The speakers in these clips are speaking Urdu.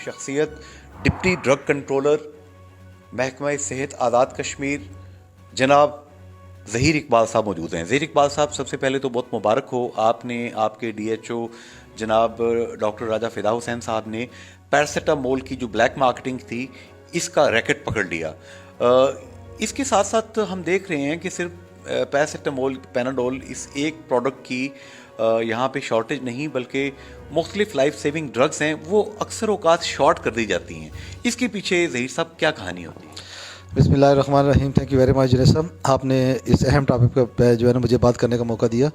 شخصیت ڈپٹی ڈرگ کنٹرولر محکمہ صحت آزاد کشمیر جناب ظہیر اقبال صاحب موجود ہیں. ظہیر اقبال صاحب، سب سے پہلے تو بہت مبارک ہو، آپ نے، آپ کے ڈی ایچ او جناب ڈاکٹر راجہ فدا حسین صاحب نے پیراسیٹامول کی جو بلیک مارکیٹنگ تھی اس کا ریکٹ پکڑ لیا. اس کے ساتھ ساتھ ہم دیکھ رہے ہیں کہ صرف پیراسیٹامول، پیناڈول اس ایک پروڈکٹ کی یہاں پہ شارٹیج نہیں، بلکہ مختلف لائف سیونگ ڈرگس ہیں وہ اکثر اوقات شارٹ کر دی جاتی ہیں. اس کے پیچھے ظہیر صاحب کیا کہانی ہوتی ہے؟ بسم اللہ الرحمن الرحیم. Thank you very much Junaid صاحب، آپ نے اس اہم ٹاپک پہ جو ہے نا مجھے بات کرنے کا موقع دیا.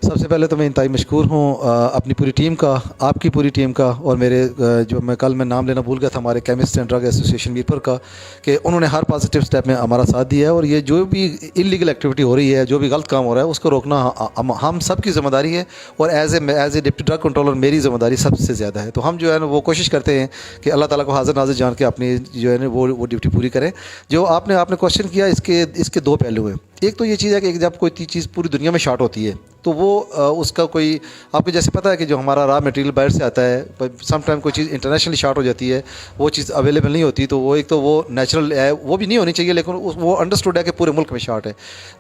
سب سے پہلے تو میں انتہائی مشکور ہوں اپنی پوری ٹیم کا، آپ کی پوری ٹیم کا، اور میرے جو میں کل نام لینا بھول گیا تھا ہمارے chemist and drug association Mirpur کا، کہ انہوں نے ہر پازیٹیو سٹیپ میں ہمارا ساتھ دیا ہے. اور یہ جو بھی انلیگل ایکٹیویٹی ہو رہی ہے، جو بھی غلط کام ہو رہا ہے، اس کو روکنا ہم سب کی ذمہ داری ہے، اور as a deputy drug controller میری ذمہ داری سب سے زیادہ ہے. تو ہم جو ہے نا وہ کوشش کرتے ہیں کہ اللہ تعالیٰ کو حاضر ناظر جان کے اپنی جو ہے نا وہ ڈیوٹی پوری کریں. جو آپ نے کوشچن کیا، اس کے دو پہلو ہیں. ایک تو یہ چیز ہے کہ جب کوئی چیز پوری دنیا میں شارٹ ہوتی ہے تو وہ اس کا کوئی، آپ کو جیسے پتہ ہے کہ جو ہمارا را مٹیریل باہر سے آتا ہے، سم ٹائم کوئی چیز انٹرنیشنلی شارٹ ہو جاتی ہے، وہ چیز اویلیبل نہیں ہوتی، تو وہ ایک تو وہ نیچرل ہے، وہ بھی نہیں ہونی چاہیے، لیکن وہ انڈرسٹوڈ ہے کہ پورے ملک میں شارٹ ہے.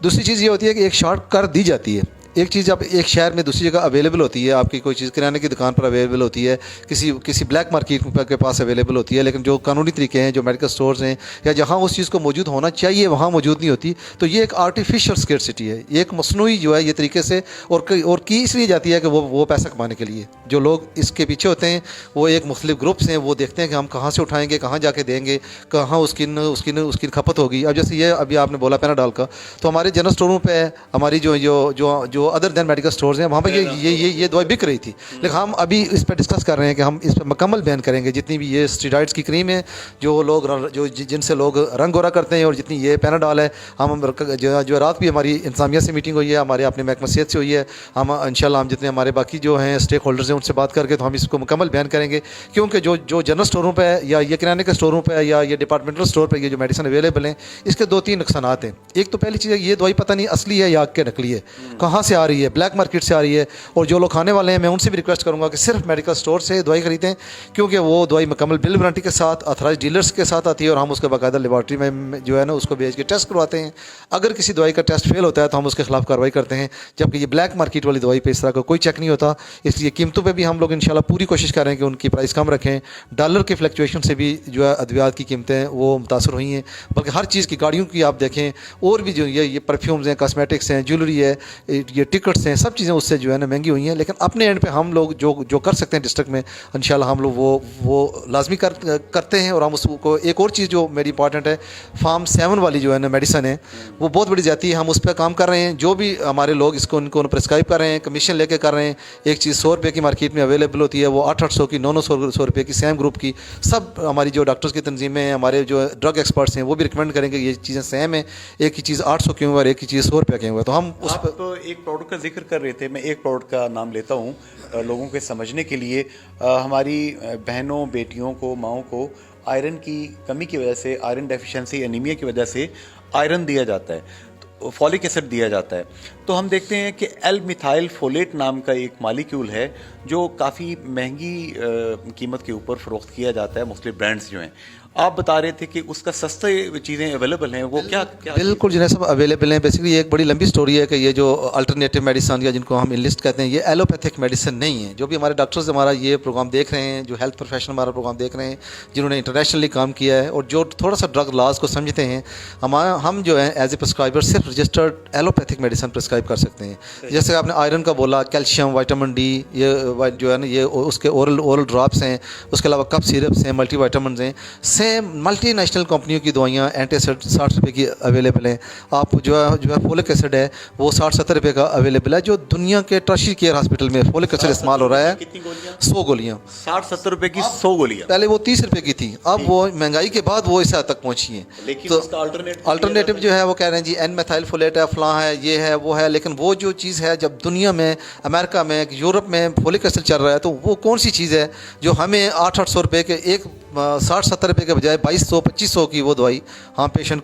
دوسری چیز یہ ہوتی ہے کہ ایک شارٹ کر دی جاتی ہے. ایک چیز جب ایک شہر میں دوسری جگہ اویلیبل ہوتی ہے، آپ کی کوئی چیز کرانے کی دکان پر اویلیبل ہوتی ہے، کسی بلیک مارکیٹ کے پاس اویلیبل ہوتی ہے، لیکن جو قانونی طریقے ہیں، جو میڈیکل سٹورز ہیں، یا جہاں اس چیز کو موجود ہونا چاہیے وہاں موجود نہیں ہوتی، تو یہ ایک آرٹیفیشل اسکیرسٹی ہے. یہ ایک مصنوعی جو ہے یہ طریقے سے اور کی اس لیے جاتی ہے کہ وہ پیسہ کمانے کے لیے. جو لوگ اس کے پیچھے ہوتے ہیں وہ ایک مختلف گروپس ہیں، وہ دیکھتے ہیں کہ ہم کہاں سے اٹھائیں گے، کہاں جا کے دیں گے، کہاں اس کی کھپت ہوگی. اب جیسے یہ ابھی آپ نے بولا پیناڈول کا، تو ہمارے جنرل اسٹوروں پہ ہماری جو ادر دین میڈیکل سٹورز ہیں وہاں پہ یہ دوائی بک رہی تھی. لیکن ہم ابھی اس پہ ڈسکس کر رہے ہیں کہ ہم اس پہ مکمل بین کریں گے. جتنی بھی یہ اسٹیرائڈس کی کریم ہے جن سے لوگ رنگ گورا کرتے ہیں، اور جتنی یہ پیناڈول ہے، ہم جو رات بھی ہماری انتظامیہ سے میٹنگ ہوئی ہے، ہمارے اپنے محکمہ صحت سے ہوئی ہے، ہم انشاءاللہ ہم جتنے ہمارے باقی جو ہیں اسٹیک ہولڈرز ہیں ان سے بات کر کے تو ہم اس کو مکمل بیان کریں گے. کیونکہ جو جنرل اسٹوروں پہ یا یہ کرانے کے اسٹوروں پہ یا یہ ڈپارٹمنٹل اسٹور پہ یہ جو میڈیسن اویلیبل ہیں، اس کے 2-3 نقصانات ہیں. ایک تو پہلی چیز ہے یہ دوائی پتہ نہیں اصلی ہے یا کہ نقلی ہے، کہاں سے آ رہی ہے، بلیک مارکیٹ سے آ رہی ہے. اور جو لوگ کھانے والے ہیں میں ان سے بھی ریکویسٹ کروں گا کہ صرف میڈیکل اسٹور سے دوائی خریدیں، کیونکہ وہ دوائی مکمل بل وارنٹی کے ساتھ آتھرائز ڈیلرز کے ساتھ آتی ہے، اور ہم اس کو باقاعدہ لیبارٹری میں جو ہے نا اس کو بھیج کے ٹیسٹ کرواتے ہیں. اگر کسی دوائی کا ٹیسٹ فیل ہوتا ہے تو ہم اس کے خلاف کارروائی کرتے ہیں، جبکہ یہ بلیک مارکیٹ والی دوائی پہ اس طرح کا کوئی چیک نہیں ہوتا. اس لیے قیمتوں پہ بھی ہم لوگ انشاءاللہ پوری کوشش کریں کہ ان کی پرائس کم رکھیں. ڈالر کے فلیکچویشن سے بھی جو ہے ادویات کی قیمتیں وہ متاثر ہوئی ہیں، بلکہ ہر چیز کی، گاڑیوں کی آپ دیکھیں، اور بھی جو یہ پرفیومز ہیں، کاسمیٹکس ہیں، جیولری ہے، یہ ٹکٹس ہیں، سب چیزیں اس سے جو ہے نا مہنگی ہوئی ہیں. لیکن اپنے اینڈ پہ ہم لوگ جو کر سکتے ہیں ڈسٹرکٹ میں انشاءاللہ ہم لوگ وہ لازمی کرتے ہیں. اور ہم اس کو ایک اور چیز جو میری امپارٹنٹ ہے، فارم 7 والی جو ہے نا میڈیسن ہے، وہ بہت بڑی جاتی ہے، ہم اس پہ کام کر رہے ہیں. جو بھی ہمارے لوگ اس کو ان کو پرسکرائب کر رہے ہیں، کمیشن لے کے کر رہے ہیں. ایک چیز 100 روپے کی مارکیٹ میں اویلیبل ہوتی ہے، وہ 800 کی، 900 روپے کی، سیم گروپ کی. سب ہماری جو ڈاکٹرز کی تنظیمیں ہیں، ہمارے جو ڈرگ ایکسپرٹس ہیں، وہ بھی ریکمینڈ کریں گے یہ چیزیں سیم ہیں. ایک کی چیز 800 کی ہوئی اور ایک کی چیز 100 روپے کی ہوئی. تو ہم اس پہ ایک پروڈکٹ کا ذکر کر رہے تھے، میں ایک پروڈکٹ کا نام لیتا ہوں لوگوں کے سمجھنے کے لیے. ہماری بہنوں، بیٹیوں کو، ماؤں کو آئرن کی کمی کی وجہ سے، آئرن ڈیفیشنسی، انیمیا کی وجہ سے آئرن دیا جاتا ہے، فولک ایسڈ دیا جاتا ہے. تو ہم دیکھتے ہیں کہ ایل میتھائل فولیٹ نام کا ایک مالیکیول ہے جو کافی مہنگی قیمت کے اوپر فروخت کیا جاتا ہے، مختلف برانڈز جو ہیں. آپ بتا رہے تھے کہ اس کا سستے چیزیں اویلیبل ہیں، وہ کیا؟ بالکل جنہیں سب اویلیبل ہیں. بیسکلی یہ ایک بڑی لمبی سٹوری ہے کہ یہ جو الٹرنیٹیو میڈیسن یا جن کو ہم انلسٹ کہتے ہیں، یہ ایلوپیتھک میڈیسن نہیں ہے. جو بھی ہمارے ڈاکٹرز ہمارا یہ پروگرام دیکھ رہے ہیں، جو ہیلتھ پروفیشنل ہمارا پروگرام دیکھ رہے ہیں، جنہوں نے انٹرنیشنلی کام کیا ہے اور جو تھوڑا سا ڈرگ لاز کو سمجھتے ہیں، ہم جو ہیں ایز اے پرسکرائبر صرف رجسٹرڈ ایلوپیتھک میڈیسن پرسکرائب کر سکتے ہیں. جیسے آپ نے آئرن کا بولا، کیلشیم، وائٹامن ڈی، یہ جو ہے نا یہ اس کے اورل ڈراپس ہیں، اس کے علاوہ کپ سیرپس ہیں، ملٹی وائٹامنز ہیں. سیم ملٹی نیشنل کمپنیوں کی دوائیاں اینٹی ایسڈ 60 روپے کی اویلیبل ہیں. آپ جو ہے فولک ایسڈ ہے وہ 60-70 روپے کا اویلیبل ہے. جو دنیا کے ٹرشری کیئر ہاسپٹل میں فولک ایسڈ استعمال ہو رہا ہے، 100 گولیاں، 60-70 روپے کی 100 گولیاں. پہلے وہ 30 روپے کی تھی، اب وہ مہنگائی کے بعد وہ اس حد تک پہنچی ہیں. لیکن اس کا الٹرنیٹیو جو ہے وہ کہہ رہے ہیں جی این میتھائل فولیٹ ہے، فلاں ہے، یہ ہے، وہ ہے. لیکن وہ جو چیز ہے جب دنیا میں، امریکہ میں، یورپ میں فولک ایسڈ چل رہا ہے، تو وہ کون سی چیز ہے جو ہمیں 800 روپے کے ایک 60-70 روپے کے بجائے 2200-2500 کی وہ دوائی ہم پیشنٹ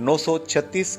936